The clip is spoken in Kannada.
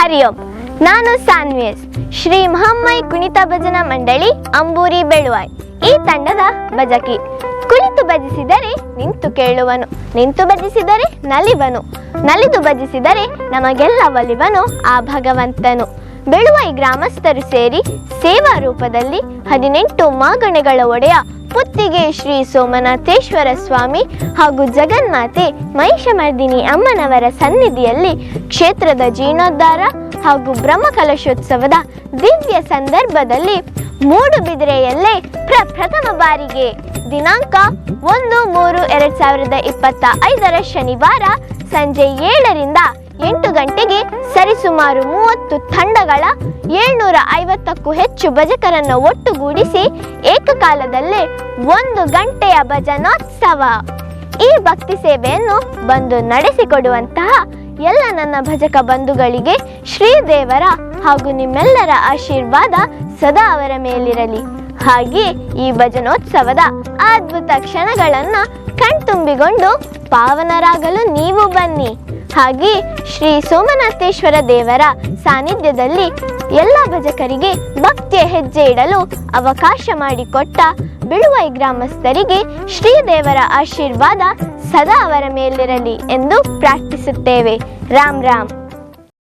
ಹರಿ ಓಂ. ನಾನು ಸಾನ್ವಿಯಸ್, ಶ್ರೀ ಮಹಮ್ಮೈ ಕುಣಿತ ಭಜನಾ ಮಂಡಳಿ ಅಂಬೂರಿ ಬೆಳುವಾಯ್ ಈ ತಂಡದ ಭಜಕಿ. ಕುಳಿತು ಭಜಿಸಿದರೆ ನಿಂತು ಕೇಳುವನು, ನಿಂತು ಭಜಿಸಿದರೆ ನಲಿವನು, ನಲಿದು ಭಜಿಸಿದರೆ ನಮಗೆಲ್ಲ ಒಲಿವನು ಆ ಭಗವಂತನು. ಬೆಳುವಾಯಿ ಗ್ರಾಮಸ್ಥರು ಸೇರಿ ಸೇವಾ ರೂಪದಲ್ಲಿ 18 ಮಾಗಣೆಗಳ ಒಡೆಯ ಪುತ್ತಿಗೆ ಶ್ರೀ ಸೋಮನಾಥೇಶ್ವರ ಸ್ವಾಮಿ ಹಾಗೂ ಜಗನ್ಮಾತೆ ಮಹಿಷಮರ್ದಿನಿ ಅಮ್ಮನವರ ಸನ್ನಿಧಿಯಲ್ಲಿ ಕ್ಷೇತ್ರದ ಜೀರ್ಣೋದ್ಧಾರ ಹಾಗೂ ಬ್ರಹ್ಮಕಲಶೋತ್ಸವದ ದಿವ್ಯ ಸಂದರ್ಭದಲ್ಲಿ ಮೂಡುಬಿದಿರೆಯಲ್ಲೇ ಪ್ರಥಮ ಬಾರಿಗೆ ದಿನಾಂಕ 1/3/2025 ಶನಿವಾರ ಸಂಜೆ 7ರಿಂದ 8 ಗಂಟೆಗೆ ಸರಿಸುಮಾರು 30 ತಂಡಗಳ 750ಕ್ಕೂ ಹೆಚ್ಚು ಭಜಕರನ್ನು ಒಟ್ಟುಗೂಡಿಸಿ ಏಕಕಾಲದಲ್ಲೇ 1 ಗಂಟೆಯ ಭಜನೋತ್ಸವ. ಈ ಭಕ್ತಿ ಸೇವೆಯನ್ನು ಬಂದು ನಡೆಸಿಕೊಡುವಂತಹ ಎಲ್ಲ ನನ್ನ ಭಜಕ ಬಂಧುಗಳಿಗೆ ಶ್ರೀದೇವರ ಹಾಗೂ ನಿಮ್ಮೆಲ್ಲರ ಆಶೀರ್ವಾದ ಸದಾ ಅವರ ಮೇಲಿರಲಿ. ಹಾಗೆ ಈ ಭಜನೋತ್ಸವದ ಅದ್ಭುತ ಕ್ಷಣಗಳನ್ನು ಕಣ್ತುಂಬಿಕೊಂಡು ಪಾವನರಾಗಲು ನೀವು ಬನ್ನಿ. ಹಾಗೆ ಶ್ರೀ ಸೋಮನಾಥೇಶ್ವರ ದೇವರ ಸಾನ್ನಿಧ್ಯದಲ್ಲಿ ಎಲ್ಲ ಭಜಕರಿಗೆ ಭಕ್ತಿಯ ಹೆಜ್ಜೆ ಇಡಲು ಅವಕಾಶ ಮಾಡಿಕೊಟ್ಟ ಬೆಳುವಾಯಿ ಗ್ರಾಮಸ್ಥರಿಗೆ ಶ್ರೀದೇವರ ಆಶೀರ್ವಾದ ಸದಾ ಅವರ ಮೇಲಿರಲಿ ಎಂದು ಪ್ರಾರ್ಥಿಸುತ್ತೇವೆ. ರಾಮ್ ರಾಮ್.